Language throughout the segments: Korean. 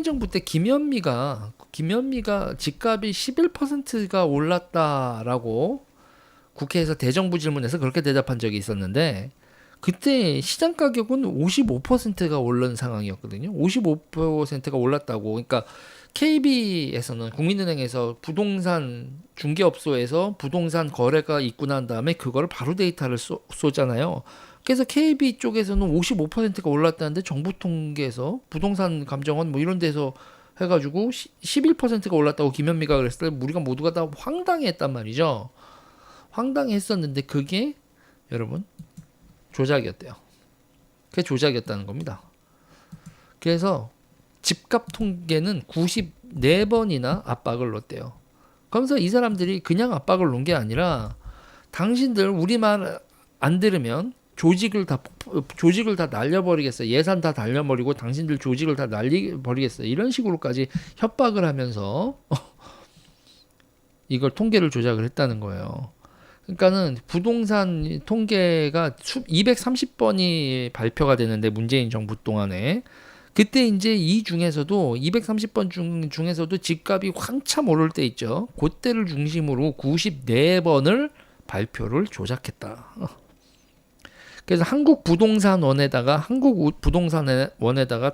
정부 때 김현미가 집값이 11%가 올랐다라고 국회에서 대정부 질문에서 그렇게 대답한 적이 있었는데, 그때 시장 가격은 55%가 오른 상황이었거든요. 55%가 올랐다고. 그러니까 KB에서는, 국민은행에서 부동산 중개업소에서 부동산 거래가 있고 난 다음에 그거를 바로 데이터를 쏘잖아요. 그래서 KB 쪽에서는 55%가 올랐다는데, 정부 통계에서 부동산 감정원 뭐 이런 데서 해가지고 11%가 올랐다고 김현미가 그랬을 때 우리가 모두가 다 황당했단 말이죠. 황당했었는데 그게 여러분 조작이었대요. 그게 조작이었다는 겁니다. 그래서 집값 통계는 94번이나 압박을 넣었대요. 그러면서 이 사람들이 그냥 압박을 놓은 게 아니라, 당신들 우리 말 안 들으면 조직을 다 날려버리겠어. 예산 다 날려버리고 당신들 조직을 다 날려버리겠어. 이런 식으로까지 협박을 하면서 이걸 통계를 조작을 했다는 거예요. 그러니까는 부동산 통계가 230번이 발표가 되는데, 문재인 정부 동안에 그때 이제 이 중에서도 230번 중에서도 집값이 한참 오를 때 있죠. 그때를 중심으로 94번을 발표를 조작했다. 그래서 한국부동산원에다가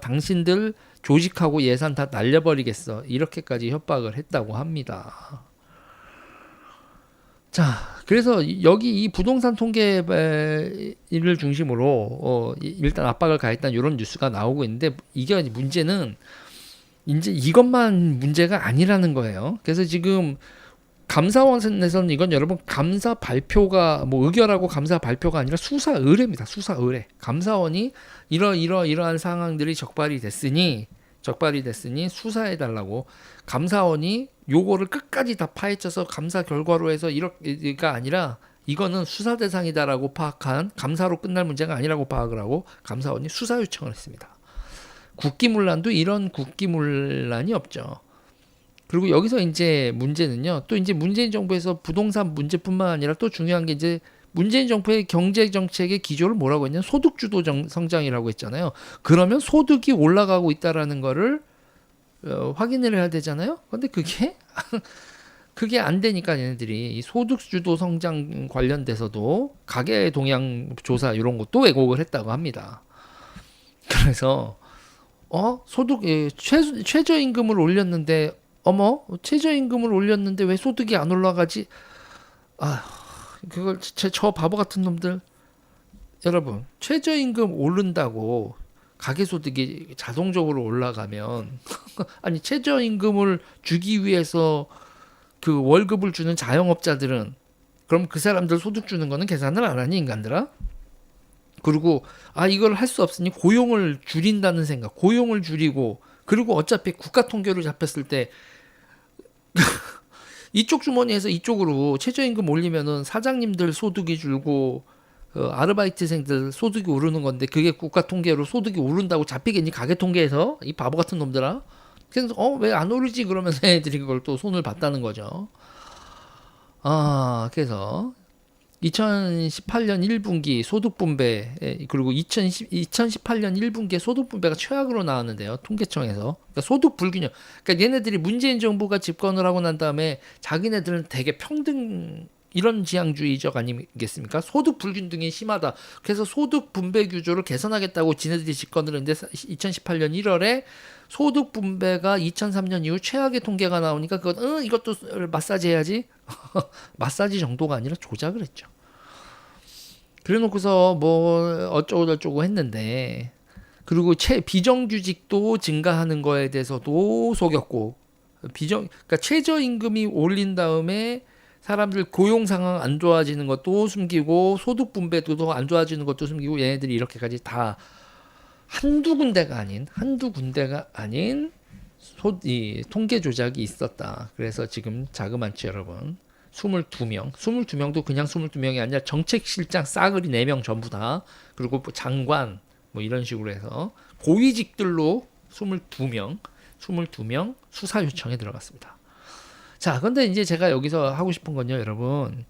당신들 조직하고 예산 다 날려버리겠어. 이렇게까지 협박을 했다고 합니다. 자, 그래서 여기 이 부동산 통계를 중심으로 일단 압박을 가했다는 이런 뉴스가 나오고 있는데, 이게 문제는 이제 이것만 문제가 아니라는 거예요. 그래서 지금 감사원에서는 이건 여러분 감사 발표가 뭐 의결하고 감사 발표가 아니라 수사 의뢰입니다. 수사 의뢰. 감사원이 이러한 상황들이 적발이 됐으니 수사해 달라고, 감사원이 요거를 끝까지 다 파헤쳐서 감사 결과로 해서 이렇게가 아니라 이거는 수사 대상이다라고 파악한, 감사로 끝날 문제가 아니라고 파악을 하고 감사원이 수사 요청을 했습니다. 국기문란도 이런 국기문란이 없죠. 그리고 여기서 이제 문제는요, 또 이제 문재인 정부에서 부동산 문제뿐만 아니라 또 중요한 게, 이제 문재인 정부의 경제 정책의 기조를 뭐라고 했냐면 소득주도 성장이라고 했잖아요. 그러면 소득이 올라가고 있다라는 거를 확인을 해야 되잖아요. 근데 그게 안 되니까 얘네들이 이 소득주도 성장 관련돼서도 가계 동향 조사 이런 것도 왜곡을 했다고 합니다. 그래서 최저임금을 올렸는데, 최저임금을 올렸는데 왜 소득이 안 올라가지? 그걸 저 바보 같은 놈들. 여러분, 최저임금 오른다고 가계소득이 자동적으로 올라가면 아니, 최저임금을 주기 위해서 그 월급을 주는 자영업자들은, 그럼 그 사람들 소득 주는 거는 계산을 안 하니, 인간들아? 그리고 이걸 할 수 없으니 고용을 줄인다는 생각, 고용을 줄이고, 그리고 어차피 국가 통계로 잡혔을 때 이쪽 주머니에서 이쪽으로 최저임금 올리면은 사장님들 소득이 줄고 아르바이트생들 소득이 오르는 건데, 그게 국가 통계로 소득이 오른다고 잡히겠니? 가계 통계에서? 이 바보 같은 놈들아. 그래서 왜 안 오르지? 그러면서 애들이 그걸 또 손을 봤다는 거죠. 그래서 2018년 1분기 소득 분배, 그리고 2018년 1분기에 소득 분배가 최악으로 나왔는데요. 통계청에서. 그러니까 소득 불균형. 그러니까 얘네들이 문재인 정부가 집권을 하고 난 다음에 자기네들은 되게 평등, 이런 지향주의적 아니겠습니까? 소득 불균등이 심하다. 그래서 소득 분배 구조를 개선하겠다고 지네들이 집권을 했는데, 2018년 1월에 소득 분배가 2003년 이후 최악의 통계가 나오니까 이것도 마사지 해야지. 마사지 정도가 아니라 조작을 했죠. 그래 놓고서 뭐 어쩌고 했는데, 그리고 비정규직도 증가하는 거에 대해서도 속였고, 그러니까 최저임금이 올린 다음에 사람들 고용 상황 안 좋아지는 것도 숨기고, 소득 분배도 안 좋아지는 것도 숨기고, 얘네들이 이렇게까지 다 한두 군데가 아닌 이 통계 조작이 있었다. 그래서 지금 자그만치 여러분 22명도 그냥 22명이 아니라 정책실장 싸그리 4명 전부 다, 그리고 뭐 장관 뭐 이런 식으로 해서 고위직들로 22명 수사 요청에 들어갔습니다. 자, 근데 이제 제가 여기서 하고 싶은 건요, 여러분,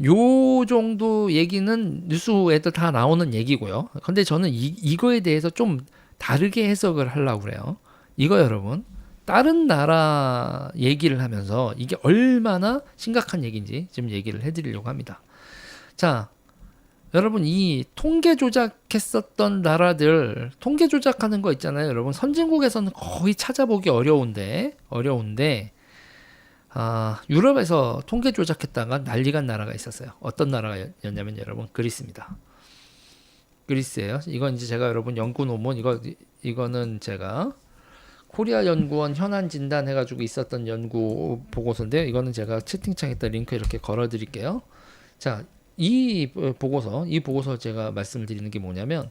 요 정도 얘기는 뉴스에도 다 나오는 얘기고요. 근데 저는 이거에 대해서 좀 다르게 해석을 하려고 그래요. 이거 여러분 다른 나라 얘기를 하면서 이게 얼마나 심각한 얘기인지 좀 얘기를 해드리려고 합니다. 자, 여러분 이 통계 조작했었던 나라들 통계 조작하는 거 있잖아요. 여러분 선진국에서는 거의 찾아보기 어려운데 유럽에서 통계 조작했다가 난리간 나라가 있었어요. 어떤 나라였냐면 여러분 그리스입니다. 그리스예요. 이건 이제 제가 여러분 연구 논문 이거는 제가 코리아 연구원 현안 진단 해가지고 있었던 연구 보고서인데요. 이거는 제가 채팅창에다 링크 이렇게 걸어드릴게요. 자, 이 보고서 제가 말씀을 드리는 게 뭐냐면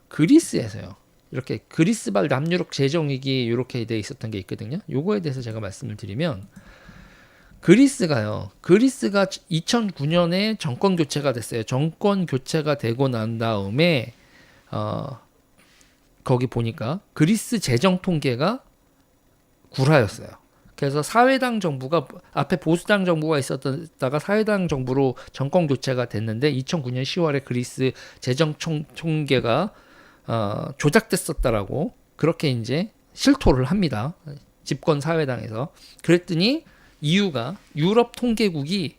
그리스에서요. 이렇게 그리스발 남유럽 재정위기 이렇게 돼 있었던 게 있거든요. 요거에 대해서 제가 말씀을 드리면 그리스가 2009년에 정권 교체가 됐어요. 정권 교체가 되고 난 다음에 거기 보니까 그리스 재정 통계가 구라였어요. 그래서 사회당 정부가 앞에 보수당 정부가 있었다가 사회당 정부로 정권 교체가 됐는데 2009년 10월에 그리스 재정 통계가 조작됐었다라고 그렇게 이제 실토를 합니다. 집권 사회당에서. 그랬더니 이유가 유럽 통계국이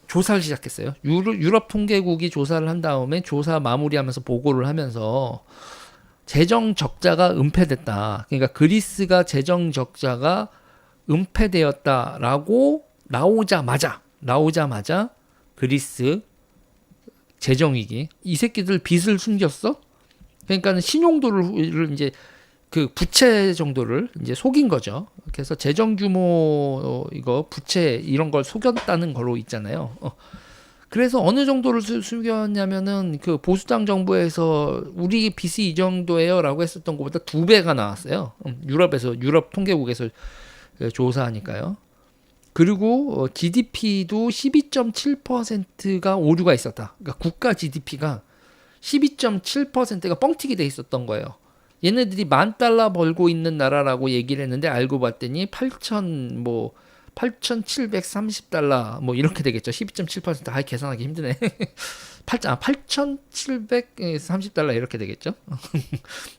조사를 시작했어요. 유럽 통계국이 조사를 한 다음에 조사 마무리하면서 보고를 하면서 재정 적자가 은폐됐다. 그러니까 그리스가 재정 적자가 은폐되었다라고 나오자마자 그리스 재정 위기. 이 새끼들 빚을 숨겼어? 그러니까는 신용도를 이제 그 부채 정도를 이제 속인 거죠. 그래서 재정 규모 이거 부채 이런 걸 속였다는 걸로 있잖아요. 그래서 어느 정도를 숨겼냐면은 그 보수당 정부에서 우리 빚이 이 정도예요라고 했었던 것보다 2배가 나왔어요. 유럽 통계국에서 조사하니까요. 그리고 GDP도 12.7%가 오류가 있었다. 그러니까 국가 GDP가 12.7%가 뻥튀기 돼 있었던 거예요. 얘네들이 $10,000 벌고 있는 나라라고 얘기를 했는데 알고 봤더니 8,730달러 뭐 이렇게 되겠죠. 12.7%. 아이 계산하기 힘드네. 8,730달러 이렇게 되겠죠.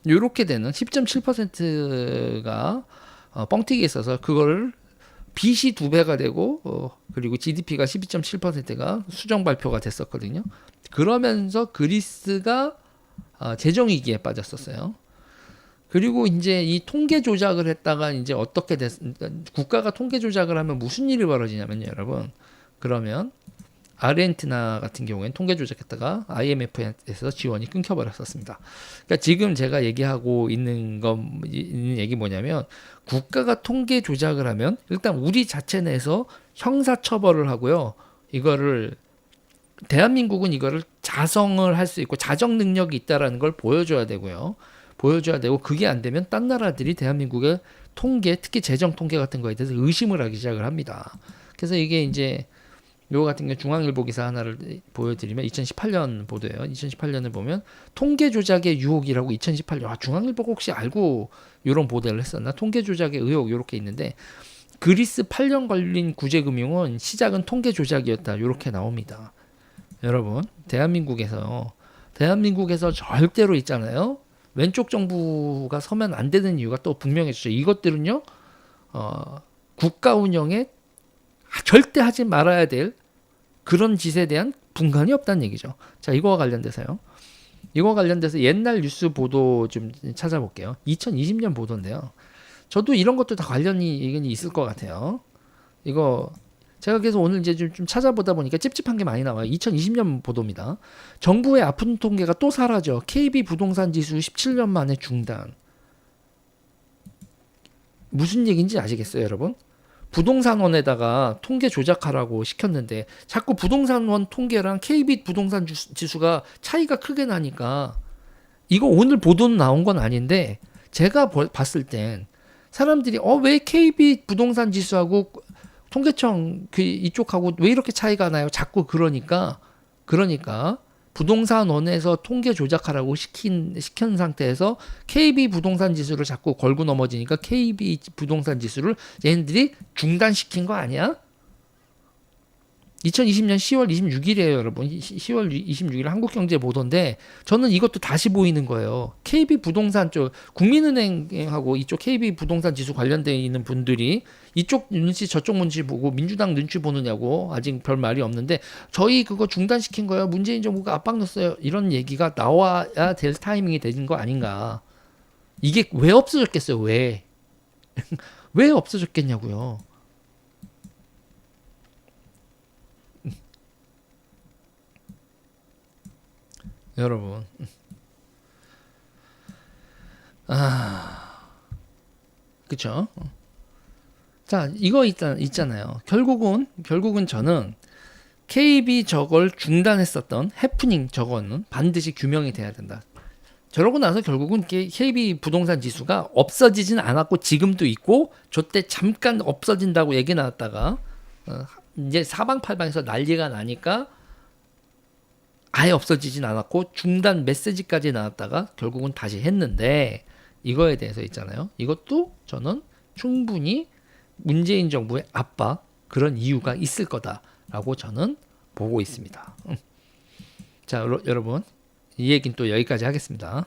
이렇게 되는 10.7%가 뻥튀기 있어서 그걸 빚이 2배가 되고 그리고 GDP가 12.7%가 수정 발표가 됐었거든요. 그러면서 그리스가 재정 위기에 빠졌었어요. 그리고 이제 이 통계 조작을 했다가 이제 어떻게 국가가 통계 조작을 하면 무슨 일이 벌어지냐면요, 여러분. 그러면 아르헨티나 같은 경우에는 통계 조작했다가 IMF에서 지원이 끊겨버렸었습니다. 그러니까 지금 제가 얘기하고 있는 얘기 뭐냐면 국가가 통계 조작을 하면 일단 우리 자체 내에서 형사 처벌을 하고요. 대한민국은 이거를 자성을 할 수 있고 자정 능력이 있다라는 걸 보여줘야 되고요. 그게 안 되면 딴 나라들이 대한민국의 통계, 특히 재정 통계 같은 거에 대해서 의심을 하기 시작을 합니다. 그래서 이게 이제 요거 같은 경우 중앙일보 기사 하나를 보여드리면 2018년 보도예요. 2018년을 보면 통계 조작의 유혹이라고 2018년 중앙일보가 혹시 알고 이런 보도를 했었나? 통계 조작의 의혹 이렇게 있는데 그리스 8년 걸린 구제금융은 시작은 통계 조작이었다 이렇게 나옵니다. 여러분 대한민국에서 절대로 있잖아요. 왼쪽 정부가 서면 안 되는 이유가 또 분명해졌죠. 이것들은요, 국가 운영에 절대 하지 말아야 될 그런 짓에 대한 분간이 없다는 얘기죠. 자, 이거와 관련돼서 옛날 뉴스 보도 좀 찾아볼게요. 2020년 보도인데요. 저도 이런 것도 다 관련이 있을 것 같아요. 이거 제가 그래서 오늘 이제 좀 찾아보다 보니까 찝찝한 게 많이 나와요. 2020년 보도입니다. 정부의 아픈 통계가 또 사라져. KB 부동산 지수 17년 만에 중단. 무슨 얘기인지 아시겠어요, 여러분? 부동산원에다가 통계 조작하라고 시켰는데 자꾸 부동산원 통계랑 KB 부동산 지수가 차이가 크게 나니까 이거 오늘 보도는 나온 건 아닌데 제가 봤을 땐 사람들이 왜 KB 부동산 지수하고 통계청 이쪽하고 왜 이렇게 차이가 나요? 자꾸 그러니까 부동산원에서 통계 조작하라고 시킨 상태에서 KB 부동산 지수를 자꾸 걸고 넘어지니까 KB 부동산 지수를 얘네들이 중단시킨 거 아니야? 2020년 10월 26일이에요, 여러분. 10월 26일 한국경제 보도인데 저는 이것도 다시 보이는 거예요. KB 부동산 쪽 국민은행하고 이쪽 KB 부동산 지수 관련돼 있는 분들이 이쪽 눈치 저쪽 눈치 보고 민주당 눈치 보느냐고 아직 별 말이 없는데 저희 그거 중단시킨 거예요. 문재인 정부가 압박 넣었어요. 이런 얘기가 나와야 될 타이밍이 되는 거 아닌가. 이게 왜 없어졌겠어요? 왜? 왜 없어졌겠냐고요. 여러분. 그쵸? 자, 이거 있잖아요. 결국은 저는 KB 저걸 중단했었던 해프닝 저거는 반드시 규명이 돼야 된다. 저러고 나서 결국은 KB 부동산 지수가 없어지진 않았고 지금도 있고 저때 잠깐 없어진다고 얘기 나왔다가 이제 사방팔방에서 난리가 나니까 아예 없어지진 않았고 중단 메시지까지 나왔다가 결국은 다시 했는데 이거에 대해서 있잖아요. 이것도 저는 충분히 문재인 정부의 압박 그런 이유가 있을 거다라고 저는 보고 있습니다. 자, 여러분 이 얘기는 또 여기까지 하겠습니다.